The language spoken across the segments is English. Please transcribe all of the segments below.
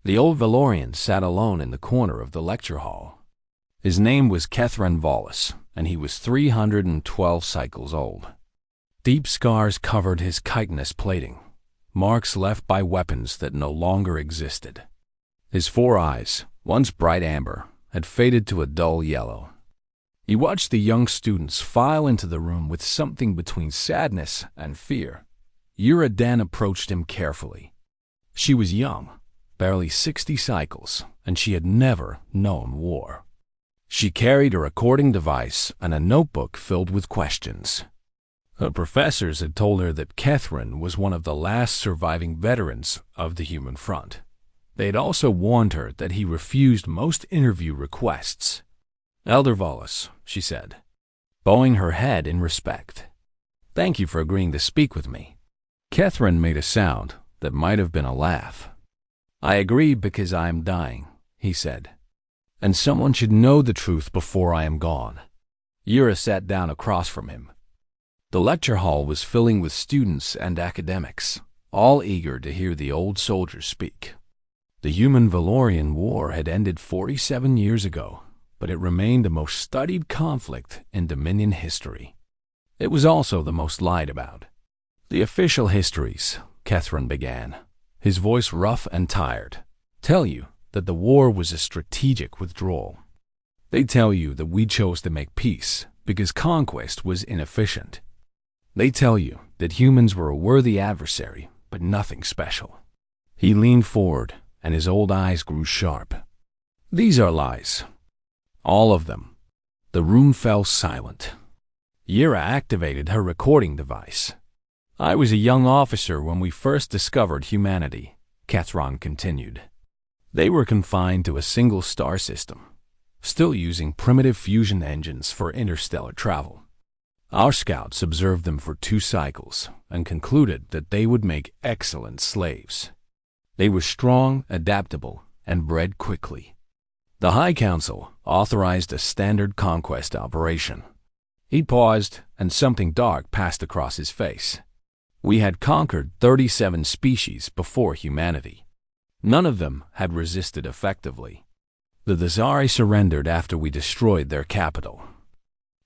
The old Valorian sat alone in the corner of the lecture hall. His name was Kethran Volis, and he was 312 cycles old. Deep scars covered his chitinous plating, marks left by weapons that no longer existed. His 4 eyes, once bright amber, had faded to a dull yellow. He watched the young students file into the room with something between sadness and fear. Yura Dan approached him carefully. She was young, barely 60 cycles, and she had never known war. She carried a recording device and a notebook filled with questions. Her professors had told her that Kethran was one of the last surviving veterans of the human front. They had also warned her that he refused most interview requests. "Elder Volis," she said, bowing her head in respect. "Thank you for agreeing to speak with me." Kethran made a sound that might have been a laugh. "I agree because I am dying," he said, "and someone should know the truth before I am gone." Yura sat down across from him. The lecture hall was filling with students and academics, all eager to hear the old soldier speak. The human-Valorian War had ended 47 years ago, but it remained the most studied conflict in Dominion history. It was also the most lied about. "The official histories," Kethran began, his voice rough and tired, "tell you that the war was a strategic withdrawal. They tell you that we chose to make peace because conquest was inefficient. They tell you that humans were a worthy adversary, but nothing special." He leaned forward, and his old eyes grew sharp. "These are lies. All of them." The room fell silent. Yura activated her recording device. "I was a young officer when we first discovered humanity," Kethran continued. "They were confined to a single star system, still using primitive fusion engines for interstellar travel. Our scouts observed them for 2 cycles and concluded that they would make excellent slaves. They were strong, adaptable, and bred quickly. The High Council authorized a standard conquest operation." He paused, and something dark passed across his face. "We had conquered 37 species before humanity. None of them had resisted effectively. The Dazari surrendered after we destroyed their capital.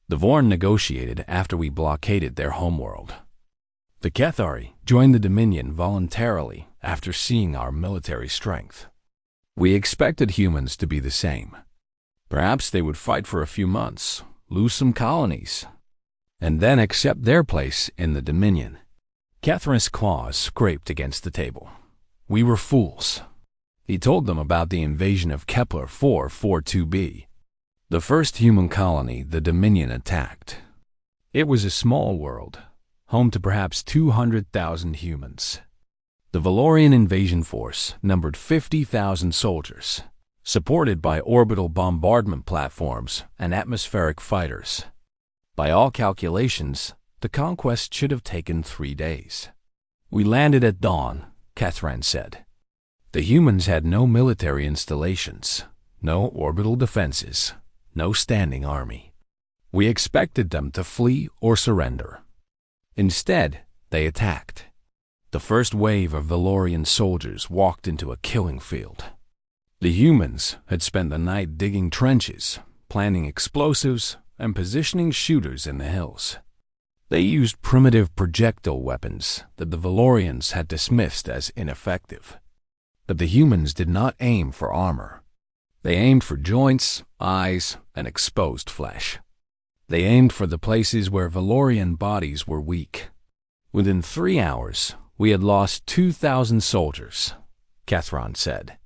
The Vorn negotiated after we blockaded their homeworld. The Kethari joined the Dominion voluntarily after seeing our military strength. We expected humans to be the same. Perhaps they would fight for a few months, lose some colonies, and then accept their place in the Dominion." Kethran's claws scraped against the table. "We were fools." He told them about the invasion of Kepler 442b, the first human colony the Dominion attacked. It was a small world, home to perhaps 200,000 humans. The Valorian invasion force numbered 50,000 soldiers, supported by orbital bombardment platforms and atmospheric fighters. By all calculations, the conquest should have taken 3 days. "We landed at dawn," Kethran said. "The humans had no military installations, no orbital defenses, no standing army. We expected them to flee or surrender. Instead, they attacked. The first wave of Valorian soldiers walked into a killing field. The humans had spent the night digging trenches, planting explosives, and positioning shooters in the hills. They used primitive projectile weapons that the Valorians had dismissed as ineffective. But the humans did not aim for armor. They aimed for joints, eyes, and exposed flesh. They aimed for the places where Valorian bodies were weak. Within 3 hours, we had lost 2,000 soldiers," Kethran said.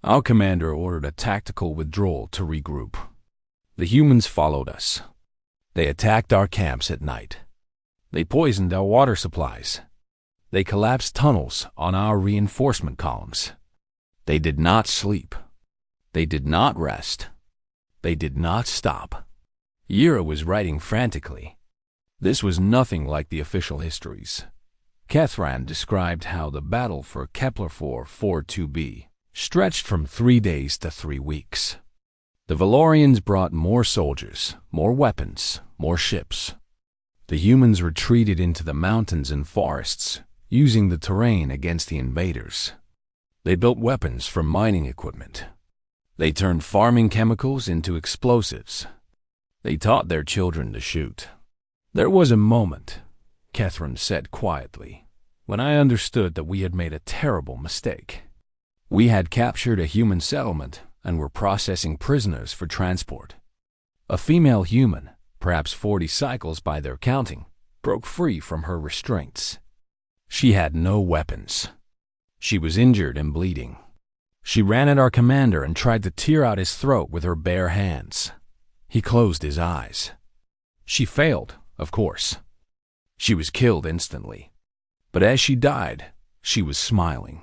"Our commander ordered a tactical withdrawal to regroup. The humans followed us. They attacked our camps at night. They poisoned our water supplies. They collapsed tunnels on our reinforcement columns. They did not sleep. They did not rest. They did not stop." Yura was writing frantically. This was nothing like the official histories. Kethran described how the battle for Kepler 442b stretched from 3 days to 3 weeks. The Valorians brought more soldiers, more weapons, more ships. The humans retreated into the mountains and forests, using the terrain against the invaders. They built weapons from mining equipment. They turned farming chemicals into explosives. They taught their children to shoot. There was a moment, Catherine said quietly, when I understood that we had made a terrible mistake. We had captured a human settlement and were processing prisoners for transport. A female human, perhaps 40 cycles by their counting, broke free from her restraints. She had no weapons. She was injured and bleeding. She ran at our commander and tried to tear out his throat with her bare hands. He closed his eyes. She failed, of course. She was killed instantly. But as she died, she was smiling.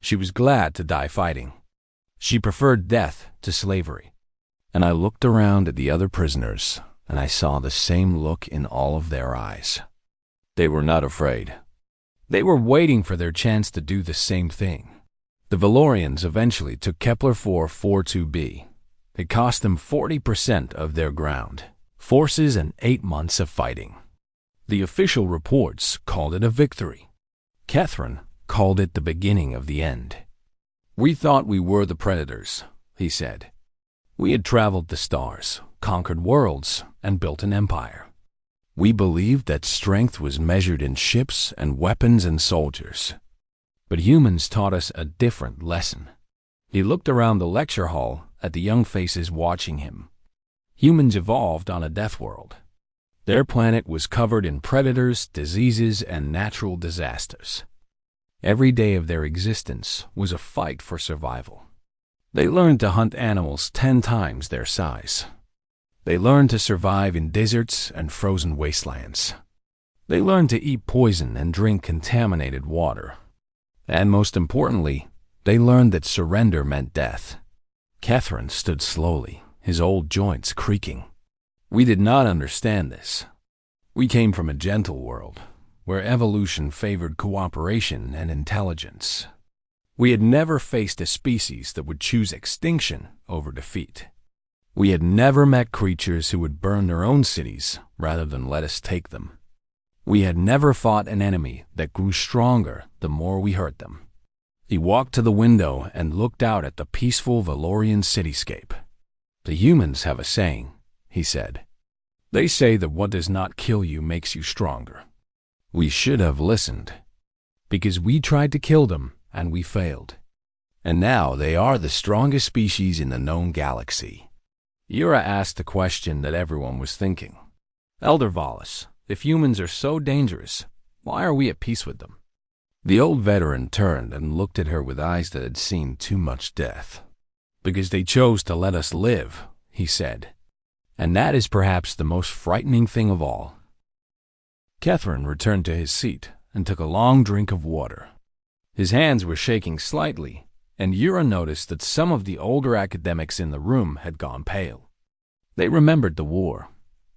She was glad to die fighting. She preferred death to slavery. And I looked around at the other prisoners, and I saw the same look in all of their eyes. They were not afraid. They were waiting for their chance to do the same thing. The Valorians eventually took Kepler-442b. It cost them 40% of their ground, forces, and 8 months of fighting. The official reports called it a victory. Catherine called it the beginning of the end. We thought we were the predators, he said. We had traveled the stars, conquered worlds, and built an empire. We believed that strength was measured in ships and weapons and soldiers. But humans taught us a different lesson. He looked around the lecture hall at the young faces watching him. Humans evolved on a death world. Their planet was covered in predators, diseases, and natural disasters. Every day of their existence was a fight for survival. They learned to hunt animals 10 times their size. They learned to survive in deserts and frozen wastelands. They learned to eat poison and drink contaminated water. And most importantly, they learned that surrender meant death. Catherine stood slowly, his old joints creaking. We did not understand this. We came from a gentle world, where evolution favored cooperation and intelligence. We had never faced a species that would choose extinction over defeat. We had never met creatures who would burn their own cities rather than let us take them. We had never fought an enemy that grew stronger the more we hurt them. He walked to the window and looked out at the peaceful Valorian cityscape. The humans have a saying, he said. They say that what does not kill you makes you stronger. We should have listened, because we tried to kill them and we failed. And now they are the strongest species in the known galaxy. Yura asked the question that everyone was thinking. Elder Valis, if humans are so dangerous, why are we at peace with them? The old veteran turned and looked at her with eyes that had seen too much death. Because they chose to let us live, he said. And that is perhaps the most frightening thing of all. Catherine returned to his seat and took a long drink of water. His hands were shaking slightly, and Yura noticed that some of the older academics in the room had gone pale. They remembered the war,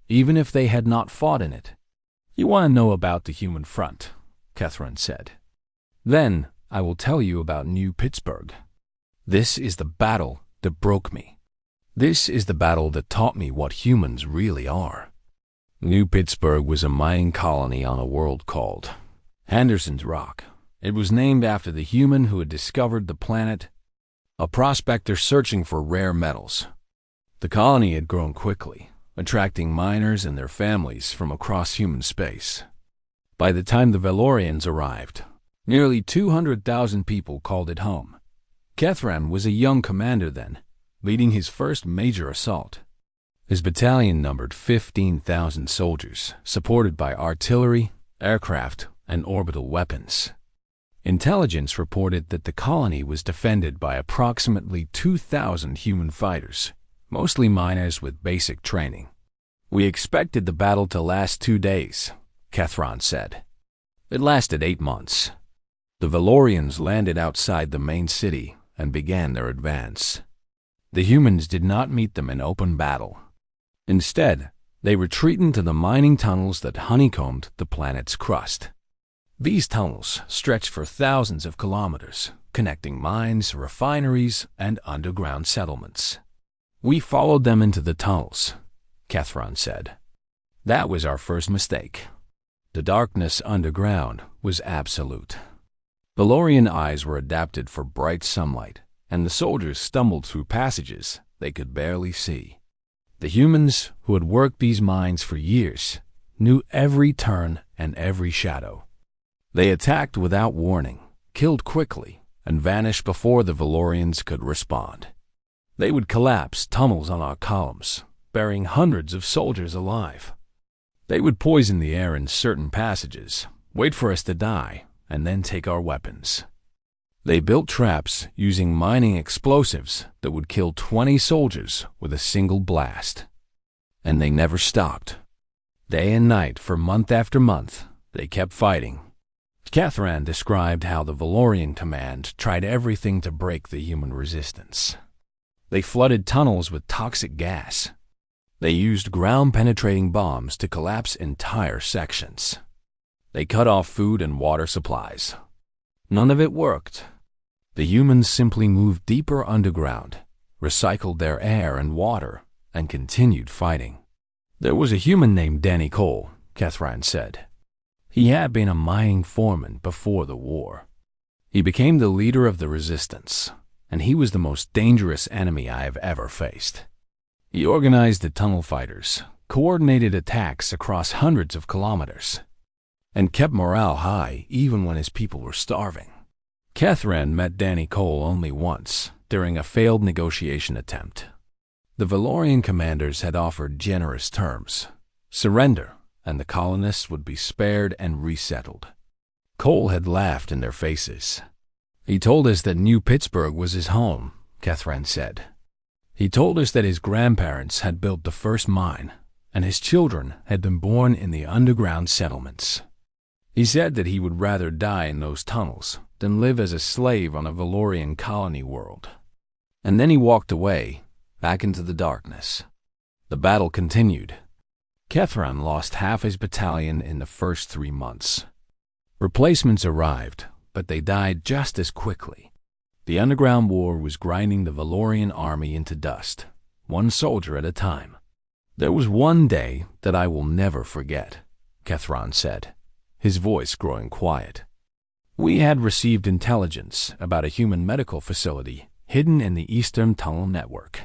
even if they had not fought in it. You want to know about the human front, Catherine said. Then I will tell you about New Pittsburgh. This is the battle that broke me. This is the battle that taught me what humans really are. New Pittsburgh was a mining colony on a world called Henderson's Rock. It was named after the human who had discovered the planet, a prospector searching for rare metals. The colony had grown quickly, attracting miners and their families from across human space. By the time the Valorians arrived, nearly 200,000 people called it home. Kethran was a young commander then, leading his first major assault. His battalion numbered 15,000 soldiers, supported by artillery, aircraft, and orbital weapons. Intelligence reported that the colony was defended by approximately 2,000 human fighters, mostly miners with basic training. We expected the battle to last 2 days, Kethran said. It lasted 8 months. The Valorians landed outside the main city and began their advance. The humans did not meet them in open battle. Instead, they retreated into the mining tunnels that honeycombed the planet's crust. These tunnels stretched for thousands of kilometers, connecting mines, refineries, and underground settlements. We followed them into the tunnels, Kethran said. That was our first mistake. The darkness underground was absolute. Valorian eyes were adapted for bright sunlight, and the soldiers stumbled through passages they could barely see. The humans, who had worked these mines for years, knew every turn and every shadow. They attacked without warning, killed quickly, and vanished before the Valorians could respond. They would collapse tunnels on our columns, burying hundreds of soldiers alive. They would poison the air in certain passages, wait for us to die, and then take our weapons. They built traps using mining explosives that would kill 20 soldiers with a single blast. And they never stopped. Day and night for month after month, they kept fighting. Catherine described how the Valorian command tried everything to break the human resistance. They flooded tunnels with toxic gas. They used ground-penetrating bombs to collapse entire sections. They cut off food and water supplies. None of it worked. The humans simply moved deeper underground, recycled their air and water, and continued fighting. There was a human named Danny Cole, Catherine said. He had been a mining foreman before the war. He became the leader of the resistance, and he was the most dangerous enemy I have ever faced. He organized the tunnel fighters, coordinated attacks across hundreds of kilometers, and kept morale high even when his people were starving. Catherine met Danny Cole only once, during a failed negotiation attempt. The Valorian commanders had offered generous terms, surrender, and the colonists would be spared and resettled. Cole had laughed in their faces. He told us that New Pittsburgh was his home, Catherine said. He told us that his grandparents had built the first mine, and his children had been born in the underground settlements. He said that he would rather die in those tunnels than live as a slave on a Valorian colony world. And then he walked away, back into the darkness. The battle continued. Catherine lost half his battalion in the first 3 months. Replacements arrived, but they died just as quickly. The underground war was grinding the Valorian army into dust, one soldier at a time. There was one day that I will never forget, Catherine said, his voice growing quiet. We had received intelligence about a human medical facility hidden in the Eastern Tunnel Network.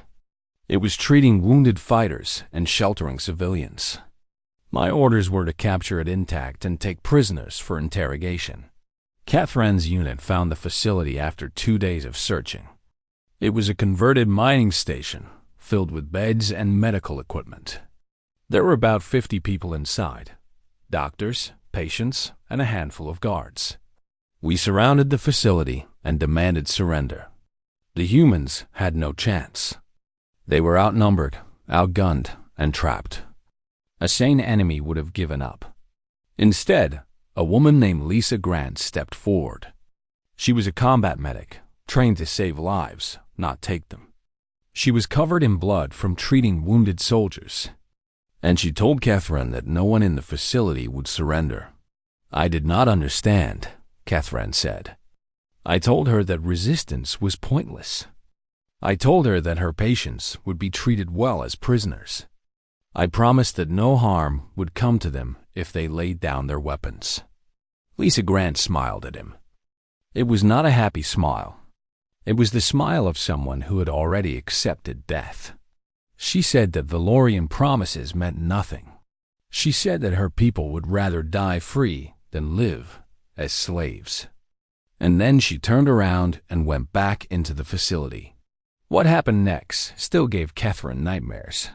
It was treating wounded fighters and sheltering civilians. My orders were to capture it intact and take prisoners for interrogation. Catherine's unit found the facility after 2 days of searching. It was a converted mining station filled with beds and medical equipment. There were about 50 people inside, doctors, patients, and a handful of guards. We surrounded the facility and demanded surrender. The humans had no chance. They were outnumbered, outgunned, and trapped. A sane enemy would have given up. Instead, a woman named Lisa Grant stepped forward. She was a combat medic, trained to save lives, not take them. She was covered in blood from treating wounded soldiers, and she told Catherine that no one in the facility would surrender. I did not understand, Catherine said. I told her that resistance was pointless. I told her that her patients would be treated well as prisoners. I promised that no harm would come to them if they laid down their weapons. Lisa Grant smiled at him. It was not a happy smile. It was the smile of someone who had already accepted death. She said that Valorian promises meant nothing. She said that her people would rather die free than live as slaves. And then she turned around and went back into the facility. What happened next still gave Catherine nightmares.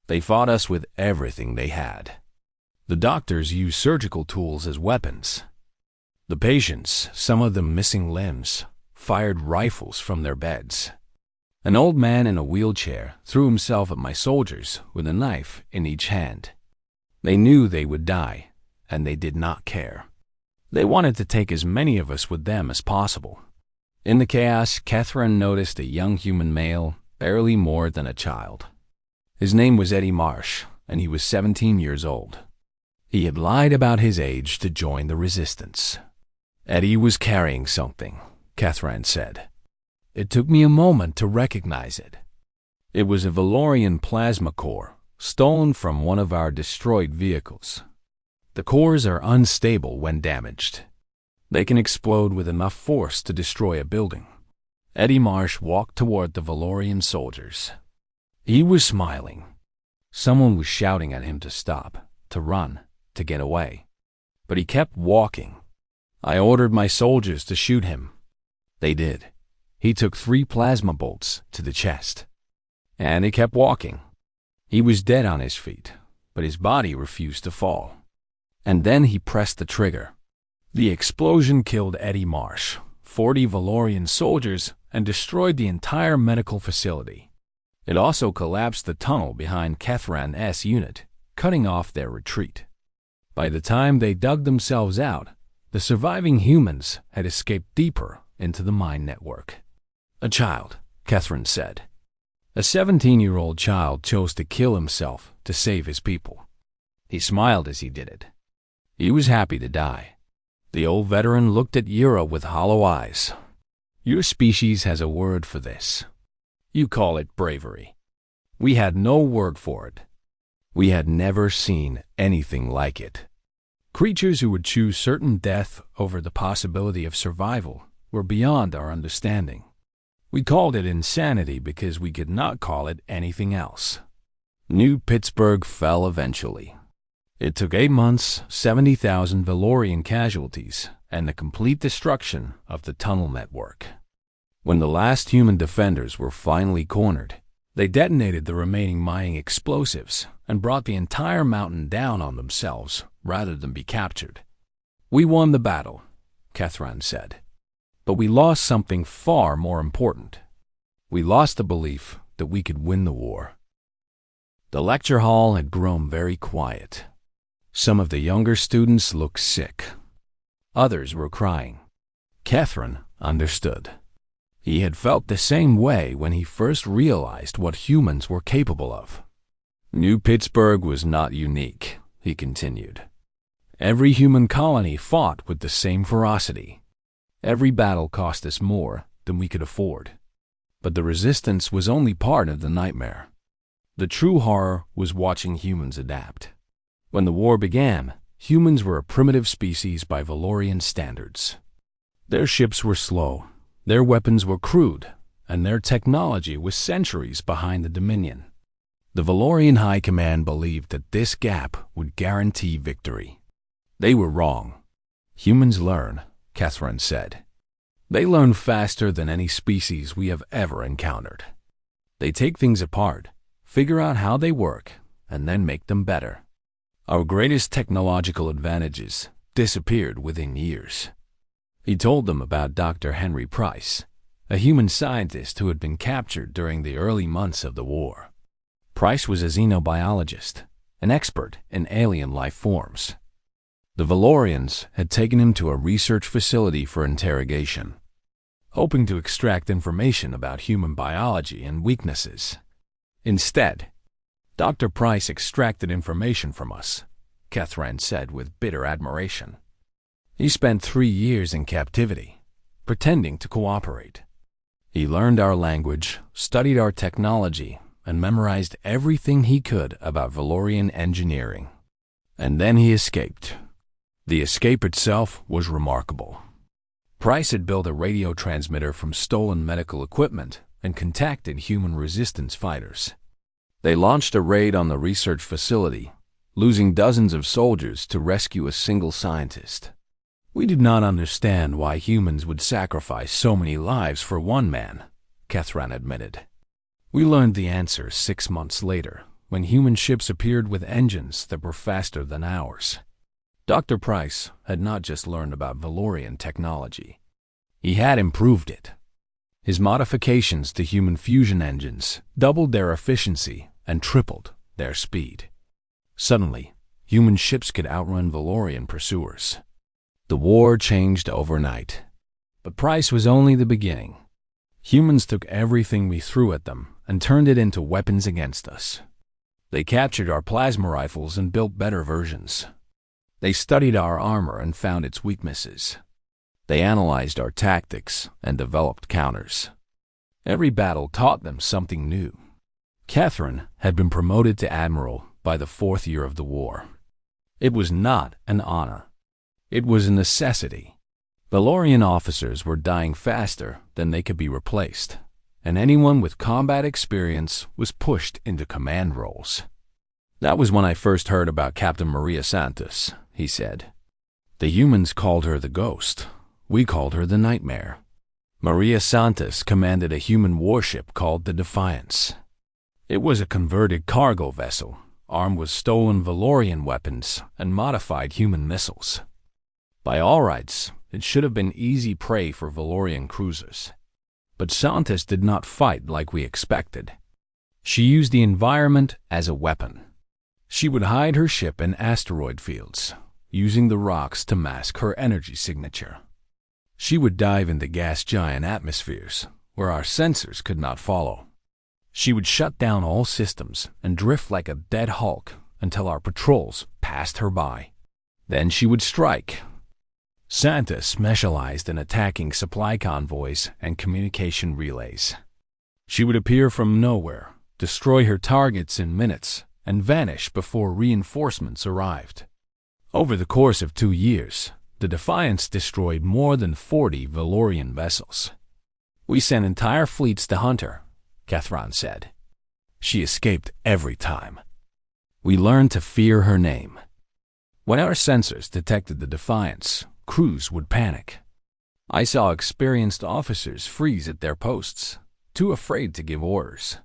They fought us with everything they had. The doctors used surgical tools as weapons. The patients, some of them missing limbs, fired rifles from their beds. An old man in a wheelchair threw himself at my soldiers with a knife in each hand. They knew they would die, and they did not care. They wanted to take as many of us with them as possible. In the chaos, Catherine noticed a young human male, barely more than a child. His name was Eddie Marsh, and he was 17 years old. He had lied about his age to join the resistance. Eddie was carrying something, Catherine said. It took me a moment to recognize it. It was a Valorian plasma core, stolen from one of our destroyed vehicles. The cores are unstable when damaged. They can explode with enough force to destroy a building. Eddie Marsh walked toward the Valorian soldiers. He was smiling. Someone was shouting at him to stop, to run, to get away. But he kept walking. I ordered my soldiers to shoot him. They did. He took 3 plasma bolts to the chest. And he kept walking. He was dead on his feet, but his body refused to fall. And then he pressed the trigger. The explosion killed Eddie Marsh, 40 Valorian soldiers, and destroyed the entire medical facility. It also collapsed the tunnel behind Kethran's unit, cutting off their retreat. By the time they dug themselves out, the surviving humans had escaped deeper into the mine network. A child, Kethran said. A 17-year-old child chose to kill himself to save his people. He smiled as he did it. He was happy to die. The old veteran looked at Yura with hollow eyes. Your species has a word for this. You call it bravery. We had no word for it. We had never seen anything like it. Creatures who would choose certain death over the possibility of survival were beyond our understanding. We called it insanity because we could not call it anything else. New Pittsburgh fell eventually. It took 8 months, 70,000 Valorian casualties, and the complete destruction of the tunnel network. When the last human defenders were finally cornered, they detonated the remaining mining explosives and brought the entire mountain down on themselves rather than be captured. We won the battle, Kethran said. But we lost something far more important. We lost the belief that we could win the war. The lecture hall had grown very quiet. Some of the younger students looked sick. Others were crying. Kethran understood. He had felt the same way when he first realized what humans were capable of. New Pittsburgh was not unique, he continued. Every human colony fought with the same ferocity. Every battle cost us more than we could afford. But the resistance was only part of the nightmare. The true horror was watching humans adapt. When the war began, humans were a primitive species by Valorian standards. Their ships were slow, their weapons were crude, and their technology was centuries behind the Dominion. The Valorian High Command believed that this gap would guarantee victory. They were wrong. Humans learn, Kethran said. They learn faster than any species we have ever encountered. They take things apart, figure out how they work, and then make them better. Our greatest technological advantages disappeared within years. He told them about Dr. Henry Price, a human scientist who had been captured during the early months of the war. Price was a xenobiologist, an expert in alien life forms. The Valorians had taken him to a research facility for interrogation, hoping to extract information about human biology and weaknesses. Instead, Dr. Price extracted information from us, Kethran said with bitter admiration. He spent 3 years in captivity, pretending to cooperate. He learned our language, studied our technology, and memorized everything he could about Valorian engineering. And then he escaped. The escape itself was remarkable. Price had built a radio transmitter from stolen medical equipment and contacted human resistance fighters. They launched a raid on the research facility, losing dozens of soldiers to rescue a single scientist. We did not understand why humans would sacrifice so many lives for one man, Kethran admitted. We learned the answer 6 months later, when human ships appeared with engines that were faster than ours. Dr. Price had not just learned about Valorian technology. He had improved it. His modifications to human fusion engines doubled their efficiency and tripled their speed. Suddenly, human ships could outrun Valorian pursuers. The war changed overnight. But Price was only the beginning. Humans took everything we threw at them and turned it into weapons against us. They captured our plasma rifles and built better versions. They studied our armor and found its weaknesses. They analyzed our tactics and developed counters. Every battle taught them something new. Kethran had been promoted to admiral by the 4th year of the war. It was not an honor. It was a necessity. Valorian officers were dying faster than they could be replaced, and anyone with combat experience was pushed into command roles. That was when I first heard about Captain Maria Santos, he said. The humans called her the Ghost. We called her the Nightmare. Maria Santos commanded a human warship called the Defiance. It was a converted cargo vessel, armed with stolen Valorian weapons and modified human missiles. By all rights, it should have been easy prey for Valorian cruisers. But Santos did not fight like we expected. She used the environment as a weapon. She would hide her ship in asteroid fields, using the rocks to mask her energy signature. She would dive into gas giant atmospheres, where our sensors could not follow. She would shut down all systems and drift like a dead Hulk until our patrols passed her by. Then she would strike. Santos specialized in attacking supply convoys and communication relays. She would appear from nowhere, destroy her targets in minutes, and vanish before reinforcements arrived. Over the course of 2 years, the Defiance destroyed more than 40 Valorian vessels. We sent entire fleets to hunt her, Kethran said. She escaped every time. We learned to fear her name. When our sensors detected the Defiance, crews would panic. I saw experienced officers freeze at their posts, too afraid to give orders.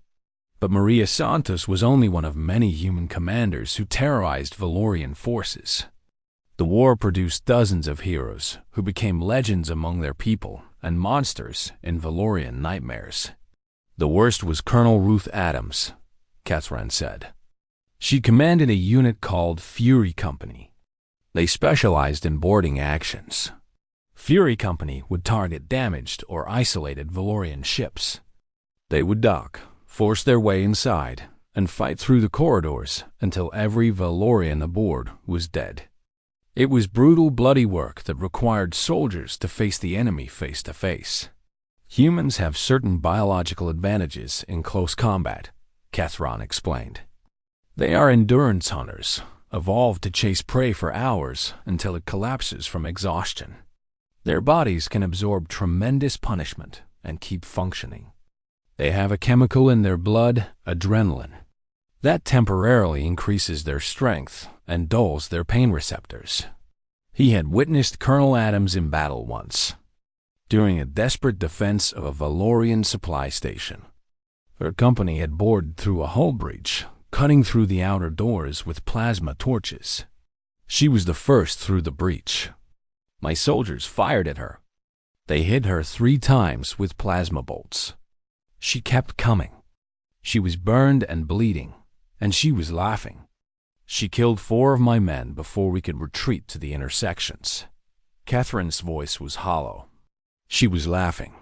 But Maria Santos was only one of many human commanders who terrorized Valorian forces. The war produced dozens of heroes who became legends among their people and monsters in Valorian nightmares. The worst was Colonel Ruth Adams, Kethran said. She commanded a unit called Fury Company. They specialized in boarding actions. Fury Company would target damaged or isolated Valorian ships. They would dock, force their way inside, and fight through the corridors until every Valorian aboard was dead. It was brutal, bloody work that required soldiers to face the enemy face to face. Humans have certain biological advantages in close combat, Kethran explained. They are endurance hunters, evolved to chase prey for hours until it collapses from exhaustion. Their bodies can absorb tremendous punishment and keep functioning. They have a chemical in their blood, adrenaline. That temporarily increases their strength and dulls their pain receptors. He had witnessed Colonel Adams in battle once, during a desperate defense of a Valorian supply station. Her company had bored through a hull breach, cutting through the outer doors with plasma torches. She was the first through the breach. My soldiers fired at her. They hit her 3 times with plasma bolts. She kept coming. She was burned and bleeding, and she was laughing. She killed 4 of my men before we could retreat to the intersections. Catherine's voice was hollow. She was laughing.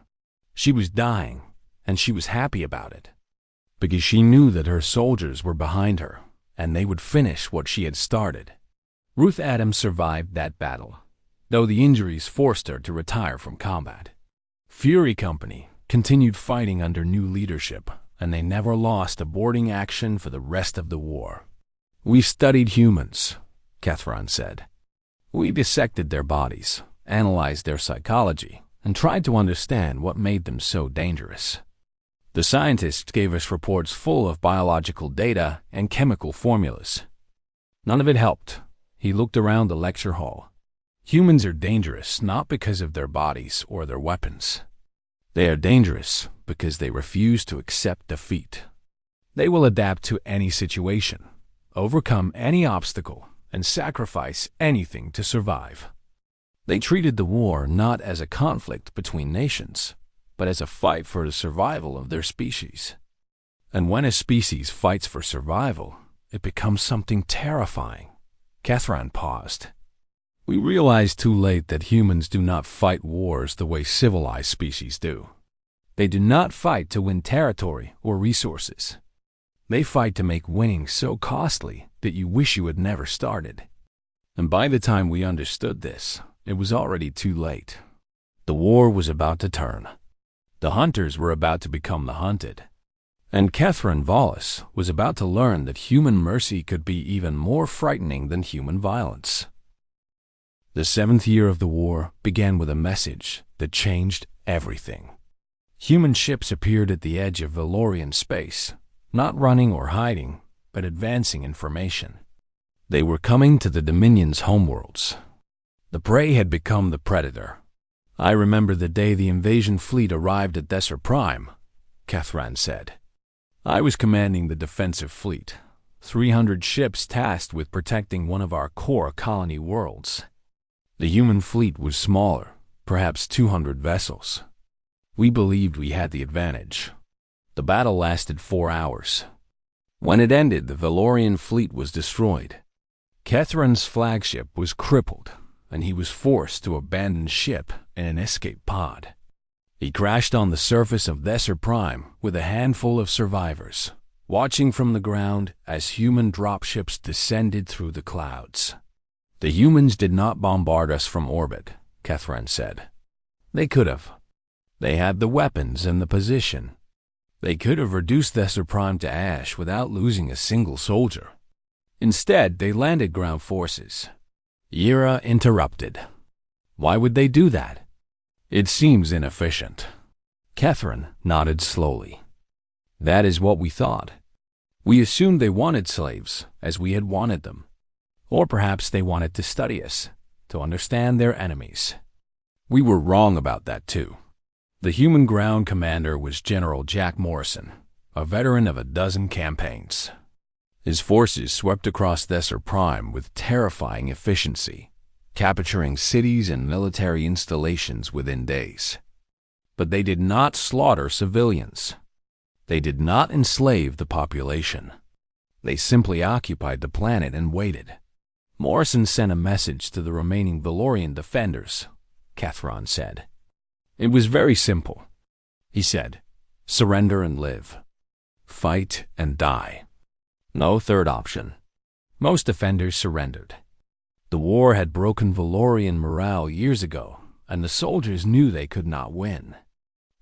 She was dying, and she was happy about it, because she knew that her soldiers were behind her, and they would finish what she had started. Ruth Adams survived that battle, though the injuries forced her to retire from combat. Fury Company continued fighting under new leadership, and they never lost a boarding action for the rest of the war. We studied humans, Kethran said. We dissected their bodies, analyzed their psychology, and tried to understand what made them so dangerous. The scientists gave us reports full of biological data and chemical formulas. None of it helped. He looked around the lecture hall. Humans are dangerous not because of their bodies or their weapons. They are dangerous because they refuse to accept defeat. They will adapt to any situation, overcome any obstacle, and sacrifice anything to survive. They treated the war not as a conflict between nations, but as a fight for the survival of their species. And when a species fights for survival, it becomes something terrifying. Kethran paused. We realized too late that humans do not fight wars the way civilized species do. They do not fight to win territory or resources. They fight to make winning so costly that you wish you had never started. And by the time we understood this, it was already too late. The war was about to turn. The hunters were about to become the hunted. And Kethran Vollis was about to learn that human mercy could be even more frightening than human violence. The 7th year of the war began with a message that changed everything. Human ships appeared at the edge of Valorian space, not running or hiding, but advancing information. They were coming to the Dominion's homeworlds. The prey had become the predator. I remember the day the invasion fleet arrived at Desert Prime, Kethran said. I was commanding the defensive fleet, 300 ships tasked with protecting one of our core colony worlds. The human fleet was smaller, perhaps 200 vessels. We believed we had the advantage. The battle lasted 4 hours. When it ended, the Valorian fleet was destroyed. Kethran's flagship was crippled, and he was forced to abandon ship in an escape pod. He crashed on the surface of Desert Prime with a handful of survivors, watching from the ground as human dropships descended through the clouds. The humans did not bombard us from orbit, Kethran said. They could have. They had the weapons and the position. They could have reduced Desert Prime to ash without losing a single soldier. Instead, they landed ground forces. Yira interrupted. Why would they do that? It seems inefficient. Kethran nodded slowly. That is what we thought. We assumed they wanted slaves, as we had wanted them. Or perhaps they wanted to study us, to understand their enemies. We were wrong about that too. The human ground commander was General Jack Morrison, a veteran of a dozen campaigns. His forces swept across Desert Prime with terrifying efficiency, capturing cities and military installations within days. But they did not slaughter civilians. They did not enslave the population. They simply occupied the planet and waited. Morrison sent a message to the remaining Valorian defenders, Kethran said. It was very simple. He said, surrender and live. Fight and die. No third option. Most defenders surrendered. The war had broken Valorian morale years ago, and the soldiers knew they could not win.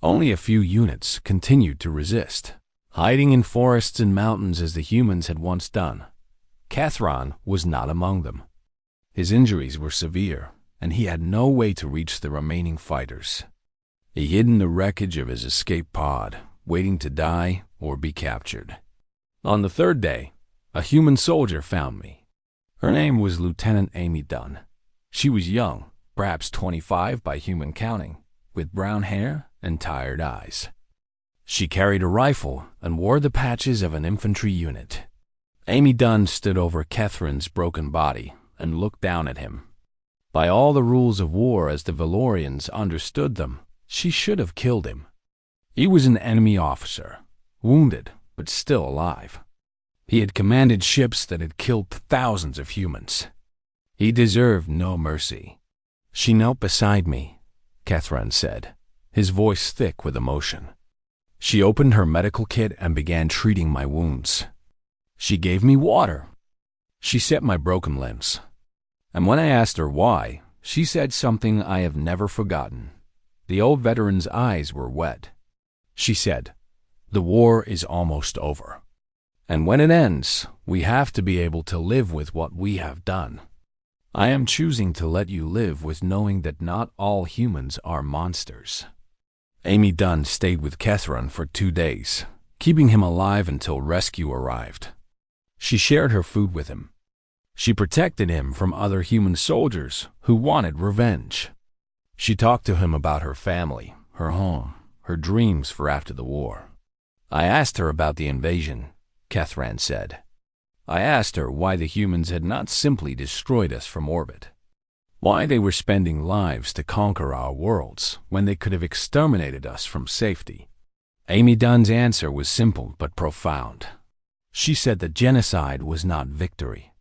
Only a few units continued to resist, hiding in forests and mountains as the humans had once done. Kethran was not among them. His injuries were severe, and he had no way to reach the remaining fighters. He hid in the wreckage of his escape pod, waiting to die or be captured. On the 3rd day, a human soldier found me. Her name was Lieutenant Amy Dunn. She was young, perhaps 25 by human counting, with brown hair and tired eyes. She carried a rifle and wore the patches of an infantry unit. Amy Dunn stood over Kethran's broken body and looked down at him. By all the rules of war as the Valorians understood them, she should have killed him. He was an enemy officer, wounded but still alive. He had commanded ships that had killed thousands of humans. He deserved no mercy. She knelt beside me, Kethran said, his voice thick with emotion. She opened her medical kit and began treating my wounds. She gave me water. She set my broken limbs. And when I asked her why, she said something I have never forgotten. The old veteran's eyes were wet. She said, "The war is almost over. And when it ends, we have to be able to live with what we have done. I am choosing to let you live with knowing that not all humans are monsters." Amy Dunn stayed with Kethran for 2 days, keeping him alive until rescue arrived. She shared her food with him. She protected him from other human soldiers who wanted revenge. She talked to him about her family, her home, her dreams for after the war. I asked her about the invasion, Kethran said. I asked her why the humans had not simply destroyed us from orbit. Why they were spending lives to conquer our worlds when they could have exterminated us from safety. Amy Dunn's answer was simple but profound. She said that genocide was not victory.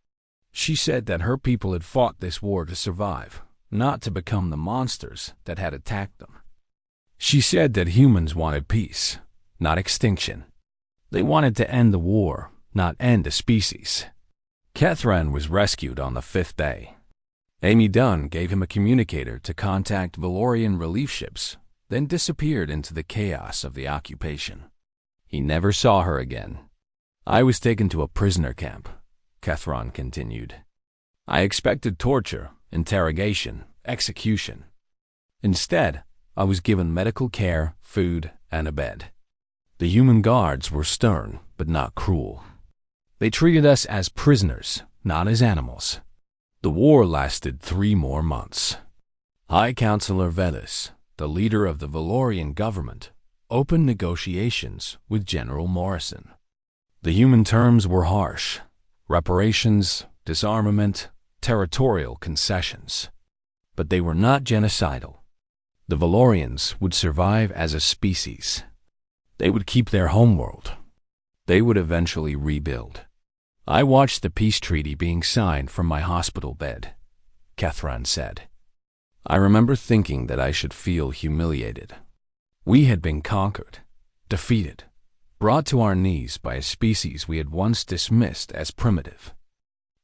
She said that her people had fought this war to survive, not to become the monsters that had attacked them. She said that humans wanted peace, not extinction. They wanted to end the war, not end a species. Kethran was rescued on the 5th day. Amy Dunn gave him a communicator to contact Valorian relief ships, then disappeared into the chaos of the occupation. He never saw her again. I was taken to a prisoner camp, Kethran continued. I expected torture, interrogation, execution. Instead, I was given medical care, food, and a bed. The human guards were stern, but not cruel. They treated us as prisoners, not as animals. The war lasted 3 more months. High Counselor Vedas, the leader of the Valorian government, opened negotiations with General Morrison. The human terms were harsh: reparations, disarmament, territorial concessions. But they were not genocidal. The Valorians would survive as a species. They would keep their homeworld. They would eventually rebuild. I watched the peace treaty being signed from my hospital bed, Kethran said. I remember thinking that I should feel humiliated. We had been conquered, defeated, brought to our knees by a species we had once dismissed as primitive.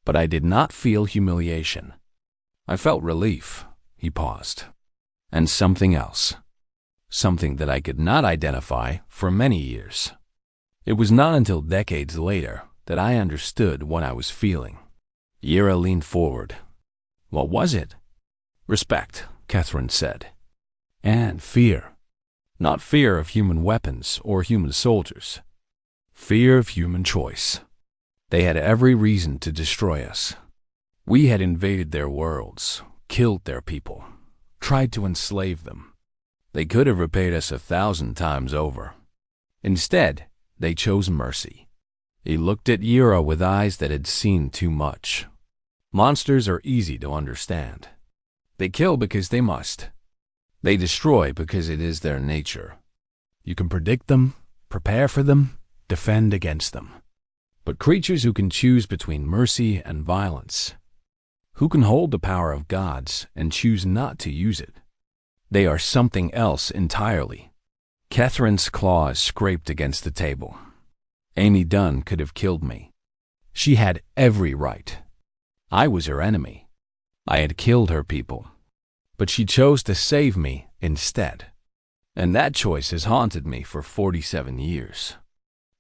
But I did not feel humiliation. I felt relief. He paused. And something else. Something that I could not identify for many years. It was not until decades later that I understood what I was feeling. Yira leaned forward. What was it? Respect, Catherine said. And fear. Not fear of human weapons or human soldiers. Fear of human choice. They had every reason to destroy us. We had invaded their worlds, killed their people, tried to enslave them. They could have repaid us 1,000 times over. Instead, they chose mercy. He looked at Yira with eyes that had seen too much. Monsters are easy to understand. They kill because they must. They destroy because it is their nature. You can predict them, prepare for them, defend against them. But creatures who can choose between mercy and violence, who can hold the power of gods and choose not to use it, they are something else entirely. Catherine's claws scraped against the table. Amy Dunn could have killed me. She had every right. I was her enemy. I had killed her people. But she chose to save me instead. And that choice has haunted me for 47 years.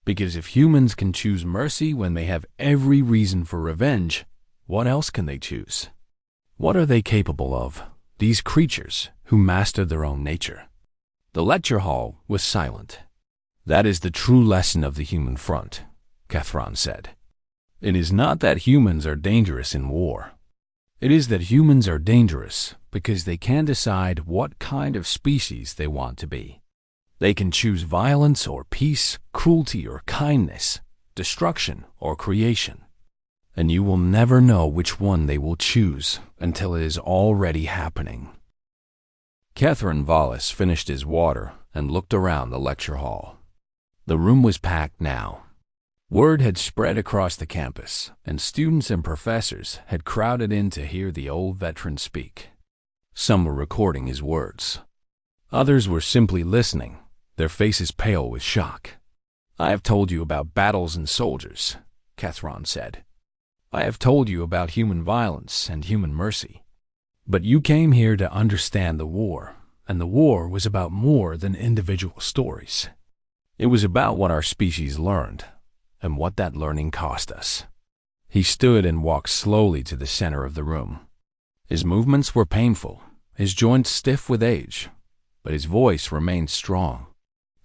Because if humans can choose mercy when they have every reason for revenge, what else can they choose? What are they capable of, these creatures who master their own nature? The lecture hall was silent. That is the true lesson of the human front, Kethran said. It is not that humans are dangerous in war. It is that humans are dangerous because they can decide what kind of species they want to be. They can choose violence or peace, cruelty or kindness, destruction or creation. And you will never know which one they will choose until it is already happening. Catherine Vallis finished his water and looked around the lecture hall. The room was packed now. Word had spread across the campus, and students and professors had crowded in to hear the old veteran speak. Some were recording his words. Others were simply listening, their faces pale with shock. I have told you about battles and soldiers, Kethran said. I have told you about human violence and human mercy. But you came here to understand the war, and the war was about more than individual stories. It was about what our species learned, and what that learning cost us. He stood and walked slowly to the center of the room. His movements were painful, his joints stiff with age, but his voice remained strong.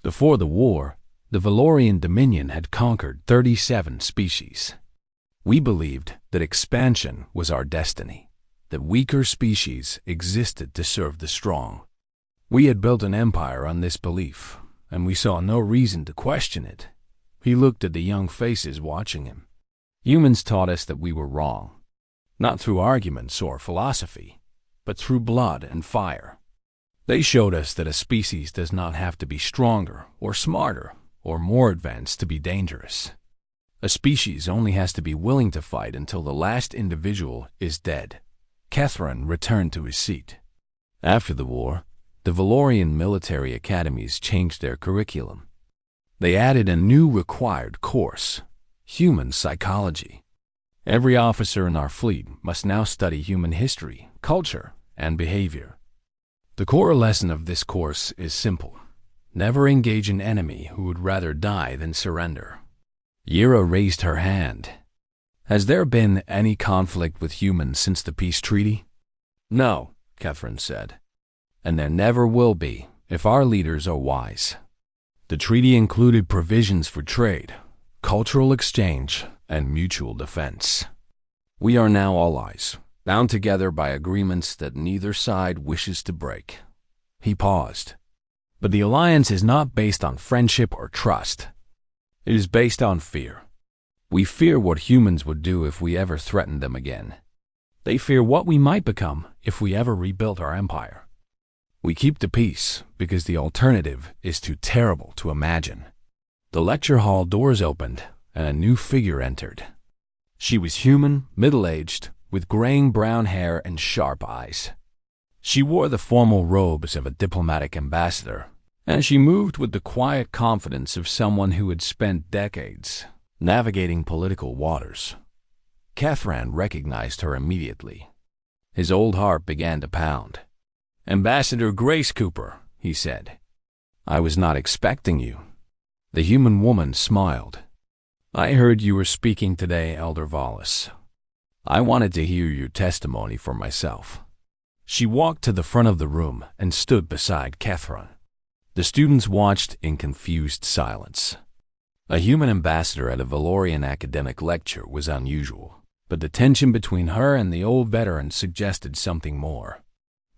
Before the war, the Valorian Dominion had conquered 37 species. We believed that expansion was our destiny, that weaker species existed to serve the strong. We had built an empire on this belief, and we saw no reason to question it. He looked at the young faces watching him. Humans taught us that we were wrong, not through arguments or philosophy, but through blood and fire. They showed us that a species does not have to be stronger or smarter or more advanced to be dangerous. A species only has to be willing to fight until the last individual is dead. Kethran returned to his seat. After the war, the Valorian military academies changed their curriculum. They added a new required course, human psychology. Every officer in our fleet must now study human history, culture, and behavior. The core lesson of this course is simple. Never engage an enemy who would rather die than surrender. Yira raised her hand. Has there been any conflict with humans since the peace treaty? No, Catherine said. And there never will be if our leaders are wise. The treaty included provisions for trade, cultural exchange, and mutual defense. We are now allies, bound together by agreements that neither side wishes to break. He paused. But the alliance is not based on friendship or trust. It is based on fear. We fear what humans would do if we ever threatened them again. They fear what we might become if we ever rebuilt our empire. We keep the peace because the alternative is too terrible to imagine. The lecture hall doors opened and a new figure entered. She was human, middle-aged, with graying brown hair and sharp eyes. She wore the formal robes of a diplomatic ambassador, and she moved with the quiet confidence of someone who had spent decades navigating political waters. Catherine recognized her immediately. His old heart began to pound. "Ambassador Grace Cooper," he said. "I was not expecting you." The human woman smiled. "I heard you were speaking today, Elder Wallace. I wanted to hear your testimony for myself." She walked to the front of the room and stood beside Catherine. The students watched in confused silence. A human ambassador at a Valorian academic lecture was unusual, but the tension between her and the old veteran suggested something more.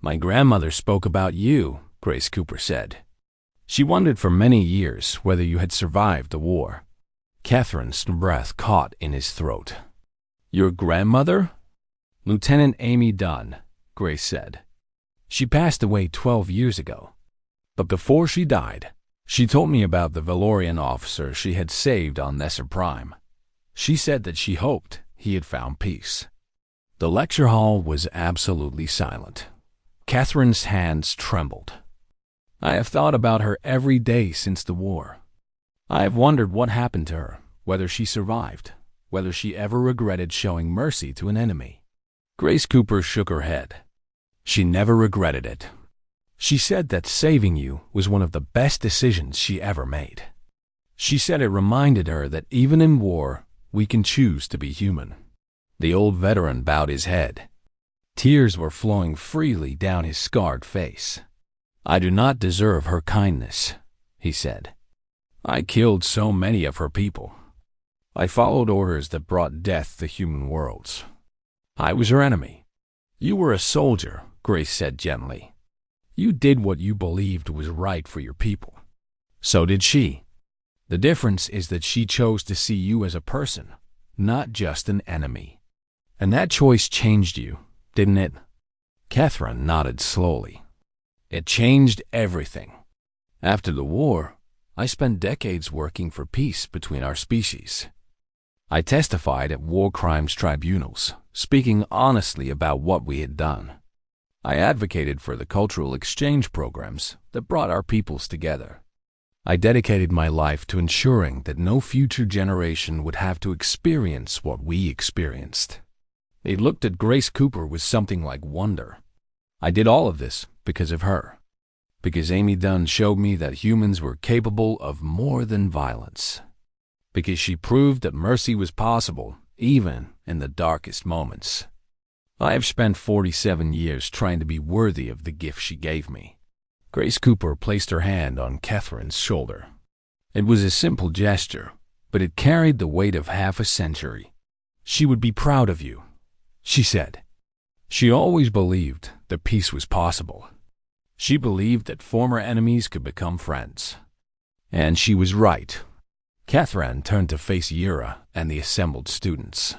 "My grandmother spoke about you," Grace Cooper said. "She wondered for many years whether you had survived the war." Catherine's breath caught in his throat. "Your grandmother?" "Lieutenant Amy Dunn," Grace said. "She passed away 12 years ago. But before she died, she told me about the Valorian officer she had saved on Nesser Prime. She said that she hoped he had found peace." The lecture hall was absolutely silent. Catherine's hands trembled. "I have thought about her every day since the war. I have wondered what happened to her, whether she survived, whether she ever regretted showing mercy to an enemy." Grace Cooper shook her head. She never regretted it. She said that saving you was one of the best decisions she ever made. She said it reminded her that even in war, we can choose to be human. The old veteran bowed his head. Tears were flowing freely down his scarred face. "I do not deserve her kindness," he said. "I killed so many of her people. I followed orders that brought death to human worlds. I was her enemy." "You were a soldier," Grace said gently. "You did what you believed was right for your people. So did she. The difference is that she chose to see you as a person, not just an enemy. And that choice changed you, didn't it?" Catherine nodded slowly. "It changed everything. After the war, I spent decades working for peace between our species. I testified at war crimes tribunals, speaking honestly about what we had done. I advocated for the cultural exchange programs that brought our peoples together. I dedicated my life to ensuring that no future generation would have to experience what we experienced." He looked at Grace Cooper with something like wonder. "I did all of this because of her. Because Amy Dunn showed me that humans were capable of more than violence. Because she proved that mercy was possible, even in the darkest moments. I have spent 47 years trying to be worthy of the gift she gave me." Grace Cooper placed her hand on Catherine's shoulder. It was a simple gesture, but it carried the weight of half a century. "She would be proud of you," she said. "She always believed that peace was possible. She believed that former enemies could become friends. And she was right." Catherine turned to face Yura and the assembled students.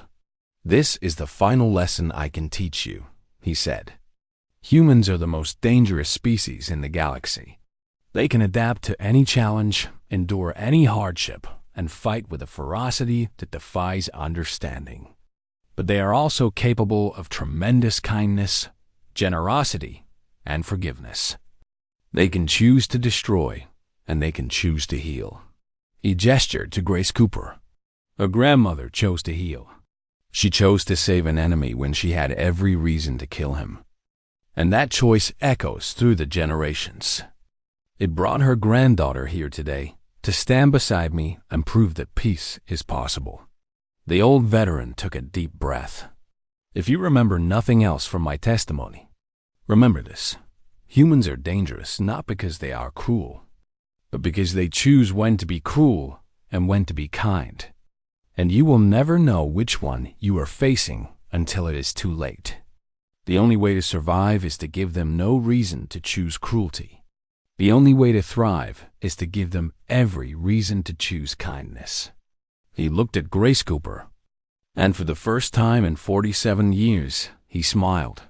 "This is the final lesson I can teach you," he said. "Humans are the most dangerous species in the galaxy. They can adapt to any challenge, endure any hardship, and fight with a ferocity that defies understanding. But they are also capable of tremendous kindness, generosity, and forgiveness. They can choose to destroy, and they can choose to heal." He gestured to Grace Cooper. Her grandmother chose to heal. She chose to save an enemy when she had every reason to kill him. And that choice echoes through the generations. It brought her granddaughter here today to stand beside me and prove that peace is possible. The old veteran took a deep breath. "If you remember nothing else from my testimony, Remember this. Humans are dangerous not because they are cruel, but because they choose when to be cruel and when to be kind. And you will never know which one you are facing until it is too late. The only way to survive is to give them no reason to choose cruelty. The only way to thrive is to give them every reason to choose kindness. He looked at Grace Cooper, and for the first time in 47 years, he smiled.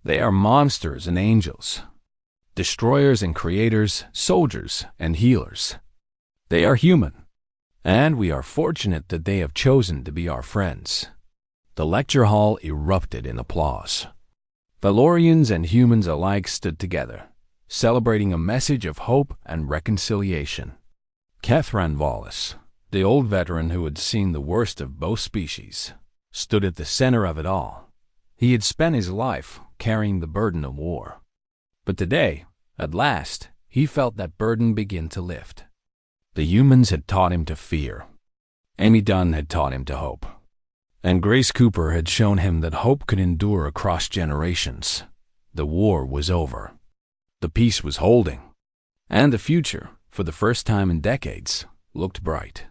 They are monsters and angels, destroyers and creators, soldiers and healers. They are human, and we are fortunate that they have chosen to be our friends. The lecture hall erupted in applause. Valorians and humans alike stood together, celebrating a message of hope and reconciliation. Catherine Wallace, the old veteran who had seen the worst of both species, stood at the center of it all. He had spent his life carrying the burden of war. But today, at last, he felt that burden begin to lift. The humans had taught him to fear. Amy Dunn had taught him to hope. And Grace Cooper had shown him that hope could endure across generations. The war was over. The peace was holding. And the future, for the first time in decades, looked bright.